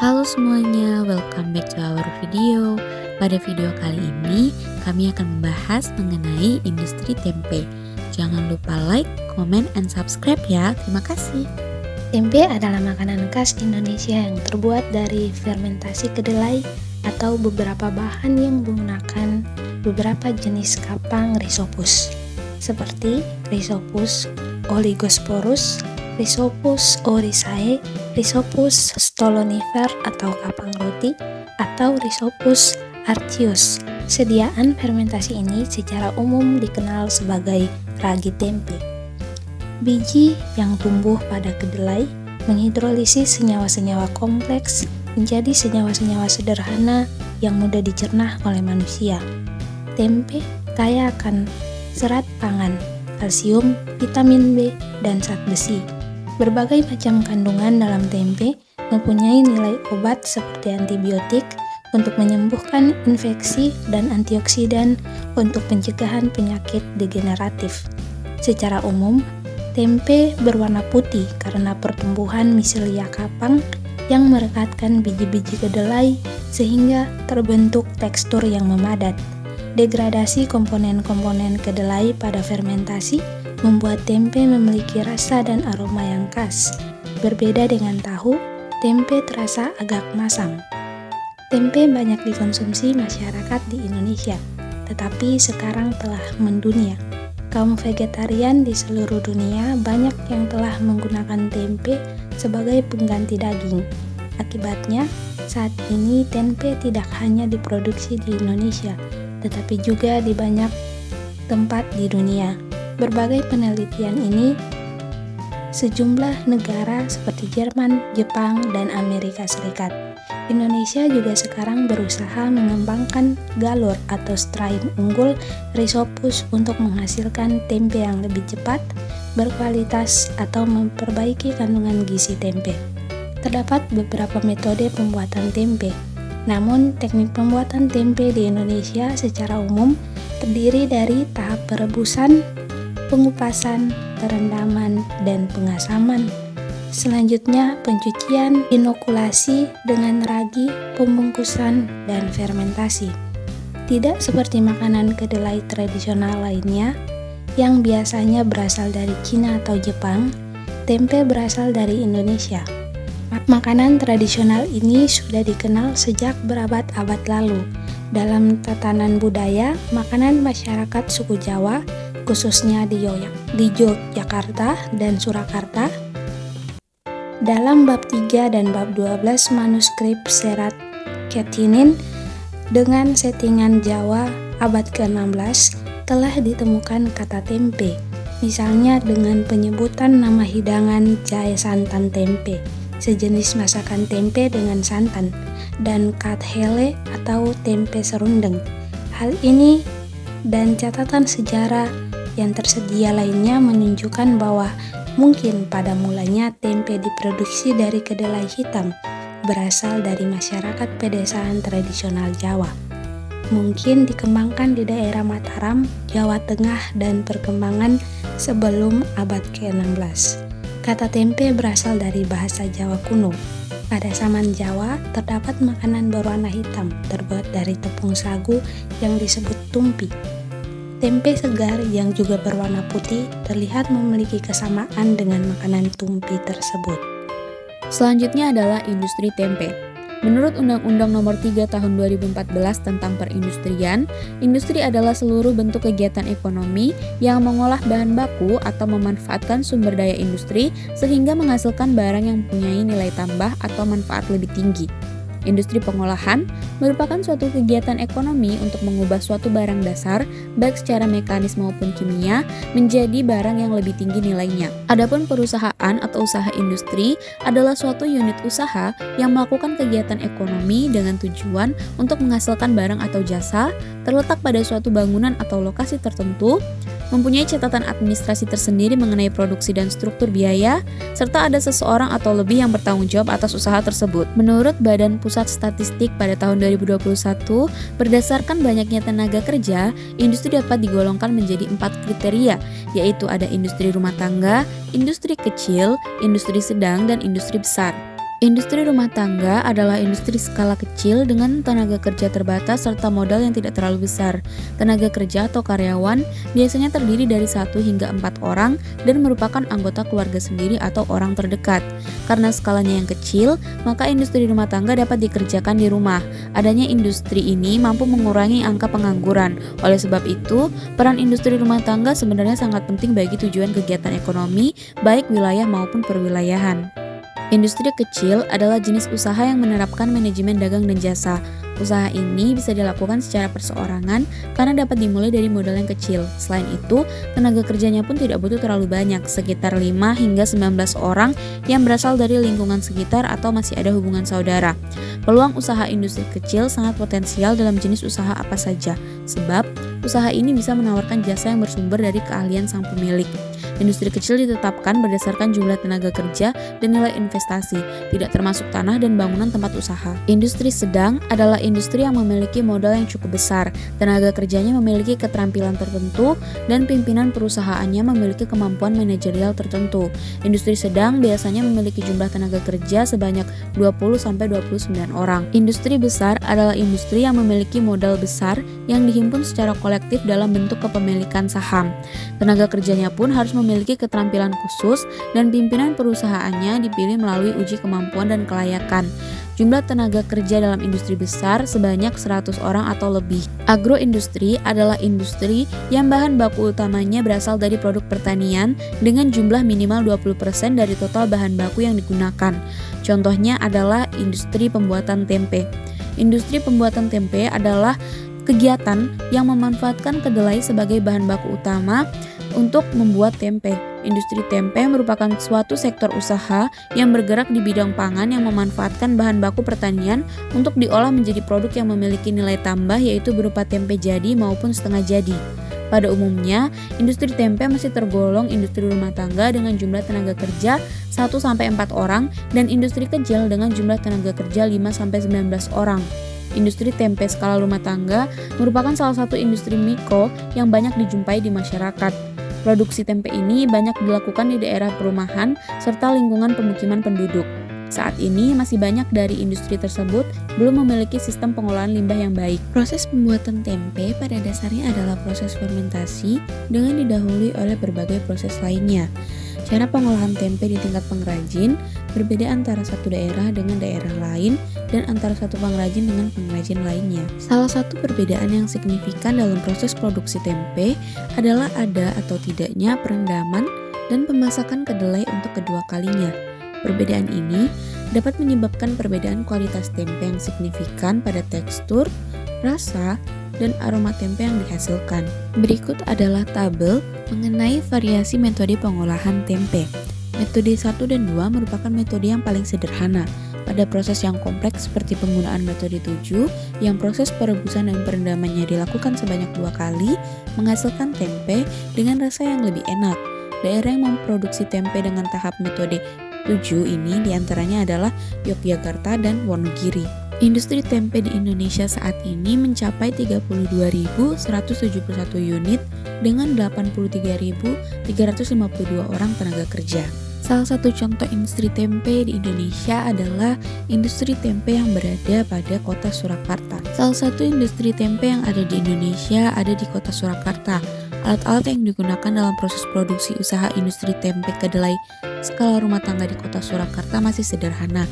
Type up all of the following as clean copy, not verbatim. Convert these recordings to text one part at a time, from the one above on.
Halo semuanya, welcome back to our video. Pada video kali ini, kami akan membahas mengenai industri tempe. Jangan lupa like, comment, and subscribe ya. Terima kasih. Tempe adalah makanan khas Indonesia yang terbuat dari fermentasi kedelai atau beberapa bahan yang menggunakan beberapa jenis kapang Rhizopus, seperti Rhizopus oligosporus, Rhizopus oryzae, Rhizopus stolonifer atau kapang roti, atau Rhizopus artius. Sediaan fermentasi ini secara umum dikenal sebagai ragi tempe. Biji yang tumbuh pada kedelai menghidrolisis senyawa-senyawa kompleks menjadi senyawa-senyawa sederhana yang mudah dicerna oleh manusia. Tempe kaya akan serat pangan, kalsium, vitamin B, dan zat besi. Berbagai macam kandungan dalam tempe mempunyai nilai obat seperti antibiotik untuk menyembuhkan infeksi dan antioksidan untuk pencegahan penyakit degeneratif. Secara umum, tempe berwarna putih karena pertumbuhan miselia kapang yang merekatkan biji-biji kedelai sehingga terbentuk tekstur yang memadat. Degradasi komponen-komponen kedelai pada fermentasi membuat tempe memiliki rasa dan aroma yang khas. Berbeda dengan tahu, tempe terasa agak masam. Tempe banyak dikonsumsi masyarakat di Indonesia, tetapi sekarang telah mendunia. Kaum vegetarian di seluruh dunia banyak yang telah menggunakan tempe sebagai pengganti daging. Akibatnya, saat ini tempe tidak hanya diproduksi di Indonesia, tetapi juga di banyak tempat di dunia. Berbagai penelitian ini, sejumlah negara seperti Jerman, Jepang, dan Amerika Serikat. Indonesia juga sekarang berusaha mengembangkan galur atau strain unggul Rhizopus untuk menghasilkan tempe yang lebih cepat, berkualitas, atau memperbaiki kandungan gizi tempe. Terdapat beberapa metode pembuatan tempe, namun teknik pembuatan tempe di Indonesia secara umum terdiri dari tahap perebusan, pengupasan, perendaman, dan pengasaman. Selanjutnya, pencucian, inokulasi dengan ragi, pembungkusan, dan fermentasi. Tidak seperti makanan kedelai tradisional lainnya yang biasanya berasal dari Cina atau Jepang, tempe berasal dari Indonesia. Makanan tradisional ini sudah dikenal sejak berabad-abad lalu. Dalam tatanan budaya, makanan masyarakat suku Jawa, khususnya di Yogyakarta dan Surakarta, dalam bab 3 dan bab 12 manuskrip Serat Ketinin dengan settingan Jawa abad ke-16 telah ditemukan kata tempe, misalnya dengan penyebutan nama hidangan jahe santan tempe, sejenis masakan tempe dengan santan, dan kathele atau tempe serundeng. Hal ini dan catatan sejarah yang tersedia lainnya menunjukkan bahwa mungkin pada mulanya tempe diproduksi dari kedelai hitam, berasal dari masyarakat pedesaan tradisional Jawa. Mungkin dikembangkan di daerah Mataram, Jawa Tengah, dan perkembangan sebelum abad ke-16. Kata tempe berasal dari bahasa Jawa kuno. Pada zaman Jawa, terdapat makanan berwarna hitam terbuat dari tepung sagu yang disebut tumpi. Tempe segar yang juga berwarna putih terlihat memiliki kesamaan dengan makanan tumpi tersebut. Selanjutnya adalah industri tempe. Menurut Undang-Undang Nomor 3 Tahun 2014 tentang Perindustrian, industri adalah seluruh bentuk kegiatan ekonomi yang mengolah bahan baku atau memanfaatkan sumber daya industri sehingga menghasilkan barang yang mempunyai nilai tambah atau manfaat lebih tinggi. Industri pengolahan merupakan suatu kegiatan ekonomi untuk mengubah suatu barang dasar, baik secara mekanis maupun kimia, menjadi barang yang lebih tinggi nilainya. Adapun perusahaan atau usaha industri adalah suatu unit usaha yang melakukan kegiatan ekonomi dengan tujuan untuk menghasilkan barang atau jasa, terletak pada suatu bangunan atau lokasi tertentu, mempunyai catatan administrasi tersendiri mengenai produksi dan struktur biaya, serta ada seseorang atau lebih yang bertanggung jawab atas usaha tersebut. Menurut Badan Pusat Statistik pada tahun 2021, berdasarkan banyaknya tenaga kerja, industri dapat digolongkan menjadi 4 kriteria, yaitu ada industri rumah tangga, industri kecil, industri sedang, dan industri besar. Industri rumah tangga adalah industri skala kecil dengan tenaga kerja terbatas serta modal yang tidak terlalu besar. Tenaga kerja atau karyawan biasanya terdiri dari 1 hingga 4 orang dan merupakan anggota keluarga sendiri atau orang terdekat. Karena skalanya yang kecil, maka industri rumah tangga dapat dikerjakan di rumah. Adanya industri ini mampu mengurangi angka pengangguran. Oleh sebab itu, peran industri rumah tangga sebenarnya sangat penting bagi tujuan kegiatan ekonomi, baik wilayah maupun perwilayahan. Industri kecil adalah jenis usaha yang menerapkan manajemen dagang dan jasa. Usaha ini bisa dilakukan secara perseorangan karena dapat dimulai dari modal yang kecil. Selain itu, tenaga kerjanya pun tidak butuh terlalu banyak, sekitar 5 hingga 19 orang yang berasal dari lingkungan sekitar atau masih ada hubungan saudara. Peluang usaha industri kecil sangat potensial dalam jenis usaha apa saja, sebab usaha ini bisa menawarkan jasa yang bersumber dari keahlian sang pemilik. Industri kecil ditetapkan berdasarkan jumlah tenaga kerja dan nilai investasi, tidak termasuk tanah dan bangunan tempat usaha. Industri sedang adalah industri yang memiliki modal yang cukup besar, tenaga kerjanya memiliki keterampilan tertentu, dan pimpinan perusahaannya memiliki kemampuan manajerial tertentu. Industri sedang biasanya memiliki jumlah tenaga kerja sebanyak 20-29 orang. Industri besar adalah industri yang memiliki modal besar yang dihimpun secara kolektif dalam bentuk kepemilikan saham. Tenaga kerjanya pun harus memiliki keterampilan khusus dan pimpinan perusahaannya dipilih melalui uji kemampuan dan kelayakan. Jumlah tenaga kerja dalam industri besar sebanyak 100 orang atau lebih. Agroindustri adalah industri yang bahan baku utamanya berasal dari produk pertanian dengan jumlah minimal 20% dari total bahan baku yang digunakan. Contohnya adalah industri pembuatan tempe. Industri pembuatan tempe adalah kegiatan yang memanfaatkan kedelai sebagai bahan baku utama untuk membuat tempe. Industri tempe merupakan suatu sektor usaha yang bergerak di bidang pangan yang memanfaatkan bahan baku pertanian untuk diolah menjadi produk yang memiliki nilai tambah, yaitu berupa tempe jadi maupun setengah jadi. Pada umumnya, industri tempe masih tergolong industri rumah tangga dengan jumlah tenaga kerja 1-4 orang dan industri kecil dengan jumlah tenaga kerja 5-19 orang. Industri tempe skala rumah tangga merupakan salah satu industri mikro yang banyak dijumpai di masyarakat. Produksi tempe ini banyak dilakukan di daerah perumahan serta lingkungan pemukiman penduduk. Saat ini masih banyak dari industri tersebut belum memiliki sistem pengolahan limbah yang baik. Proses pembuatan tempe pada dasarnya adalah proses fermentasi dengan didahului oleh berbagai proses lainnya. Cara pengolahan tempe di tingkat pengrajin berbeda antara satu daerah dengan daerah lain dan antara satu pengrajin dengan pengrajin lainnya. Salah satu perbedaan yang signifikan dalam proses produksi tempe adalah ada atau tidaknya perendaman dan pemasakan kedelai untuk kedua kalinya. Perbedaan ini dapat menyebabkan perbedaan kualitas tempe yang signifikan pada tekstur, rasa, dan aroma tempe yang dihasilkan. Berikut adalah tabel mengenai variasi metode pengolahan tempe. Metode 1 dan 2 merupakan metode yang paling sederhana. Pada proses yang kompleks seperti penggunaan metode 7, yang proses perebusan dan perendamannya dilakukan sebanyak 2 kali, menghasilkan tempe dengan rasa yang lebih enak. Daerah yang memproduksi tempe dengan tahap metode 7 ini diantaranya adalah Yogyakarta dan Wonogiri. Industri tempe di Indonesia saat ini mencapai 32.171 unit dengan 83.352 orang tenaga kerja. Salah satu contoh industri tempe di Indonesia adalah industri tempe yang berada pada kota Surakarta. Salah satu industri tempe yang ada di Indonesia ada di kota Surakarta. Alat-alat yang digunakan dalam proses produksi usaha industri tempe kedelai skala rumah tangga di kota Surakarta masih sederhana.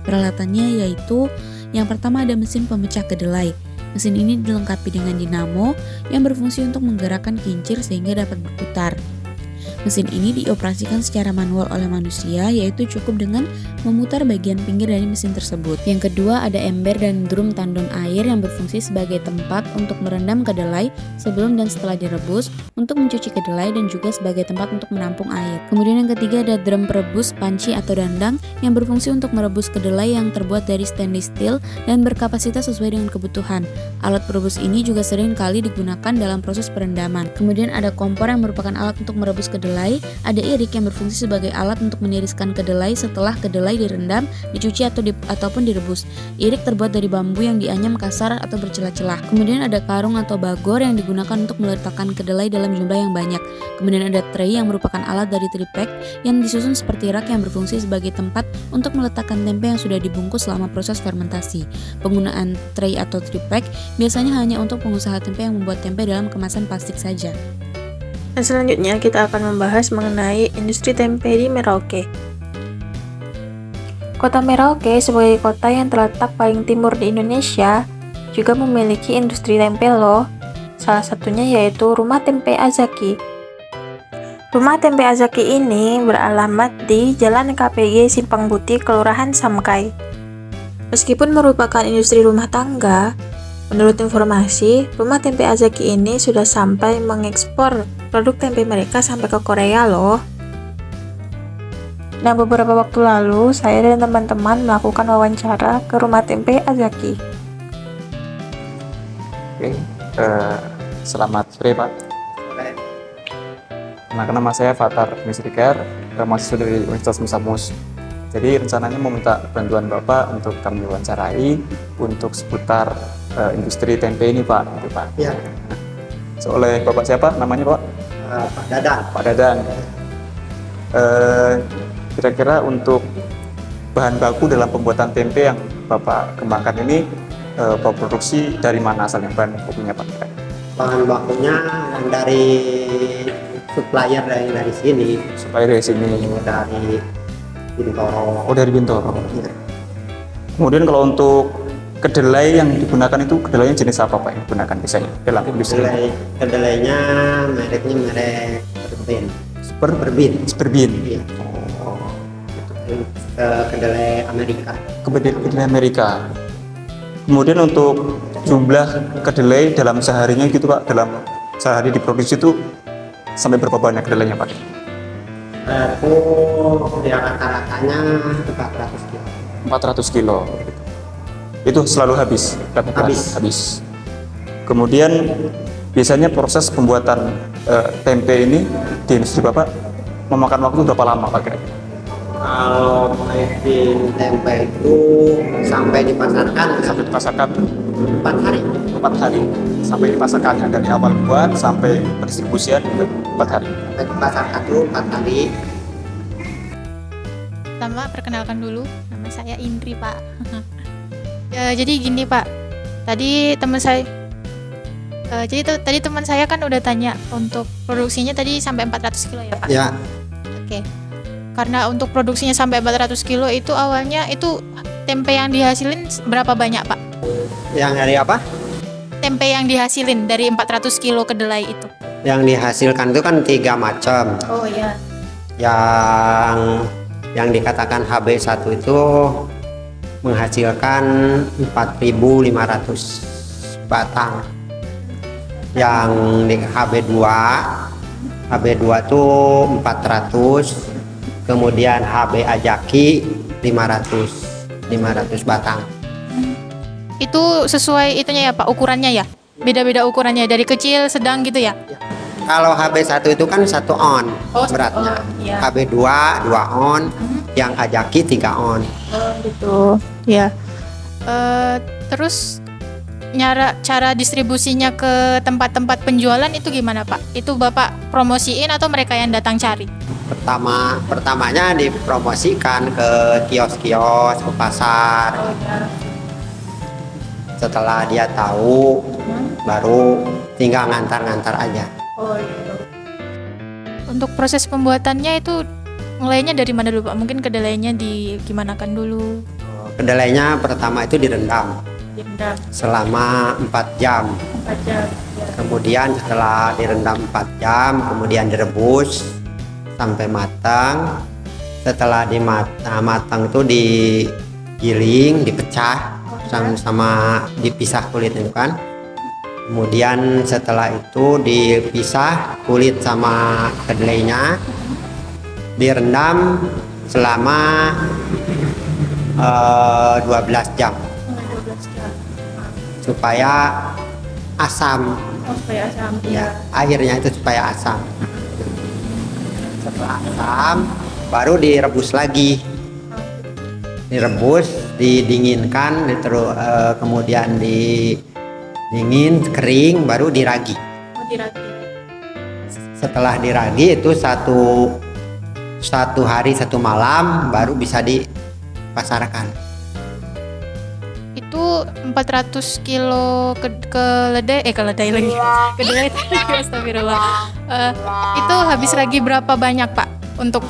Peralatannya yaitu yang pertama ada mesin pemecah kedelai. Mesin ini dilengkapi dengan dinamo yang berfungsi untuk menggerakkan kincir sehingga dapat berputar. Mesin ini dioperasikan secara manual oleh manusia, yaitu cukup dengan memutar bagian pinggir dari mesin tersebut. Yang kedua ada ember dan drum tandon air yang berfungsi sebagai tempat untuk merendam kedelai sebelum dan setelah direbus, untuk mencuci kedelai dan juga sebagai tempat untuk menampung air. Kemudian yang ketiga ada drum perebus, panci atau dandang yang berfungsi untuk merebus kedelai yang terbuat dari stainless steel dan berkapasitas sesuai dengan kebutuhan. Alat perebus ini juga sering kali digunakan dalam proses perendaman. Kemudian ada kompor yang merupakan alat untuk merebus kedelai kedelai, ada irik yang berfungsi sebagai alat untuk meniriskan kedelai setelah kedelai direndam, dicuci ataupun direbus. Irik terbuat dari bambu yang dianyam kasar atau bercelah-celah. Kemudian ada karung atau bagor yang digunakan untuk meletakkan kedelai dalam jumlah yang banyak. Kemudian ada tray yang merupakan alat dari triplek yang disusun seperti rak yang berfungsi sebagai tempat untuk meletakkan tempe yang sudah dibungkus selama proses fermentasi. Penggunaan tray atau triplek biasanya hanya untuk pengusaha tempe yang membuat tempe dalam kemasan plastik saja. Dan selanjutnya kita akan membahas mengenai industri tempe di Merauke. Kota Merauke sebagai kota yang terletak paling timur di Indonesia juga memiliki industri tempe loh. Salah satunya yaitu Rumah Tempe Azaki. Rumah Tempe Azaki ini beralamat di Jalan KPG Simpang Putih, Kelurahan Samkai. Meskipun merupakan industri rumah tangga, menurut informasi, Rumah Tempe Azaki ini sudah sampai mengekspor produk tempe mereka sampai ke Korea loh. Nah, beberapa waktu lalu, saya dan teman-teman melakukan wawancara ke Rumah Tempe Azaki. Oke, selamat sore Pak. Nama saya Fatar Misrikar, mahasiswa dari Universitas Musamus. Jadi rencananya mau minta bantuan Bapak untuk kami wawancarai untuk seputar industri tempe ini Pak, gitu Pak. Iya. Oleh Bapak siapa namanya Pak? Pak Dadang. Pak Dadang. Kira-kira untuk bahan baku dalam pembuatan tempe yang Bapak kembangkan ini, Bapak produksi dari mana asalnya bahan bakunya Pak? Bahan bakunya yang dari supplier dari sini. Supplier dari sini. Dari Bintoro. Oh, dari Bintoro. Iya. Kemudian kalau untuk kedelai yang digunakan itu kedelainya jenis apa Pak yang digunakan biasanya dalam industri? Kedelainya mereknya merek Perbin. Superbin. Iya. Kedelai Amerika. Kedelai Amerika. Kemudian untuk jumlah kedelai dalam seharinya gitu Pak, dalam sehari diproduksi itu sampai berapa banyak kedelainya Pak? Itu ya rata-ratanya 400 kilo. 400 kilo. Itu selalu habis? Habis. Kemudian biasanya proses pembuatan tempe ini di industri Bapak memakan waktu berapa lama Pak kira-kira? Kalau making tempe itu sampai dipasarkan 4 hari. 4 hari sampai dipasarkannya, dari awal buat sampai pendistribusian 4 hari. Sampai dipasarkan dulu 4 hari. Pertama, perkenalkan dulu, nama saya Indri Pak. Jadi gini Pak, tadi teman saya kan udah tanya untuk produksinya tadi sampai 400 kilo ya Pak? Ya. Oke. Karena untuk produksinya sampai 400 kilo itu awalnya itu tempe yang dihasilin berapa banyak Pak? Yang dari apa? Tempe yang dihasilin dari 400 kilo kedelai itu. Yang dihasilkan itu kan 3 macam. Oh iya. Yang dikatakan HB1 itu menghasilkan 4.500 batang. Yang di HB2 itu 400. Kemudian HB Azaki 500 batang. Itu sesuai itunya ya Pak, ukurannya ya? Beda-beda ukurannya, dari kecil, sedang gitu ya? Kalau HB1 itu kan 1 on beratnya. Iya. HB2 2 on, yang Azaki 3 on. Oh gitu. Ya. Terus cara distribusinya ke tempat-tempat penjualan itu gimana Pak? Itu Bapak promosiin atau mereka yang datang cari? Pertamanya dipromosikan ke kios-kios, ke pasar. Setelah dia tahu, baru tinggal ngantar-ngantar aja. Oh gitu. Untuk proses pembuatannya itu mulainya dari mana dulu Pak? Mungkin kedelainya digimanakan dulu? Kedelainya pertama itu direndam selama 4 jam. 4 jam. Ya. Kemudian setelah direndam 4 jam, kemudian direbus sampai matang. Setelah matang itu digiling, dipecah sama dipisah kulit itu kan. Kemudian setelah itu dipisah kulit sama kedelainya, direndam selama 12 jam supaya asam. Supaya asam. Ya, akhirnya itu supaya asam. Setelah asam, baru direbus lagi. Direbus, didinginkan, terus kemudian dingin, kering, baru diragi. Setelah diragi itu satu hari 1 malam baru bisa dipasarkan. Itu 400 kilo kedelai lagi. Kedelai astagfirullah. Itu habis ragi berapa banyak, Pak? Untuk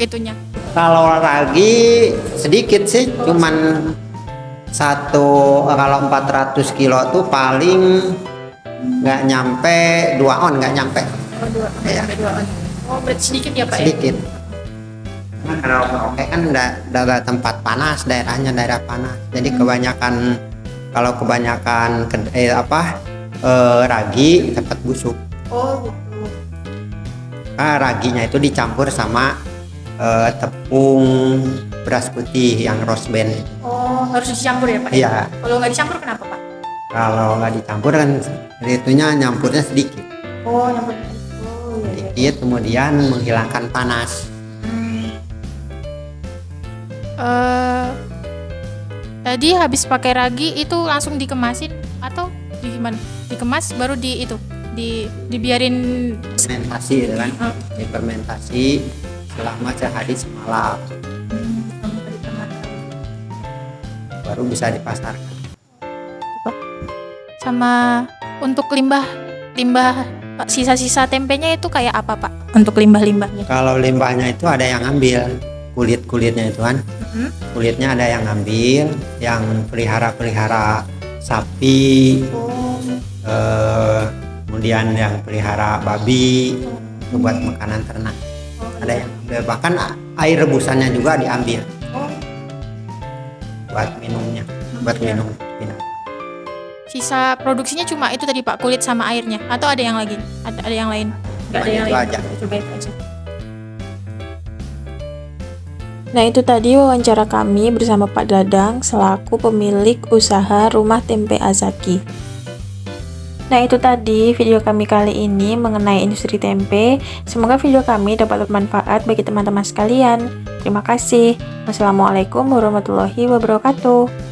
itunya. Kalau ragi sedikit sih, cuman kalau 400 kilo tuh paling nggak nyampe 2 on, nggak nyampe. Ya. Oh, berarti sedikit ya, Pak? Sedikit. Kalau Merauke kan daerah tempat panas, daerahnya daerah panas. Jadi kebanyakan ragi cepat busuk. Oh, gitu. Raginya itu dicampur sama tepung beras putih yang roast band. Oh, harus dicampur ya, Pak? Iya. Kalau nggak dicampur kenapa, Pak? Kalau nggak dicampur kan itunya nyampurnya sedikit. Oh, nyampur. Oh, iya. Sedikit, kemudian menghilangkan panas. Tadi habis pakai ragi itu langsung dikemasin atau gimana? Dikemas baru dibiarin Fermentasi gitu kan. Difermentasi selama sehari semalam. Baru bisa dipasarkan. sama untuk limbah sisa-sisa tempenya itu kayak apa, Pak? Untuk limbah-limbahnya. Kalau limbahnya itu ada yang ambil kulitnya itu kan. Kulitnya ada yang ngambil, yang pelihara sapi, kemudian yang pelihara babi, itu buat makanan ternak. Ada yang ambil, bahkan air rebusannya juga diambil buat minumnya, buat minum binatang. Sisa produksinya cuma itu tadi, Pak, kulit sama airnya, atau ada yang lagi? Ada yang lain? Nggak ada yang Itu lain. aja. Coba itu aja. Nah, itu tadi wawancara kami bersama Pak Dadang selaku pemilik usaha Rumah Tempe Azaki. Nah, itu tadi video kami kali ini mengenai industri tempe. Semoga video kami dapat bermanfaat bagi teman-teman sekalian. Terima kasih. Wassalamualaikum warahmatullahi wabarakatuh.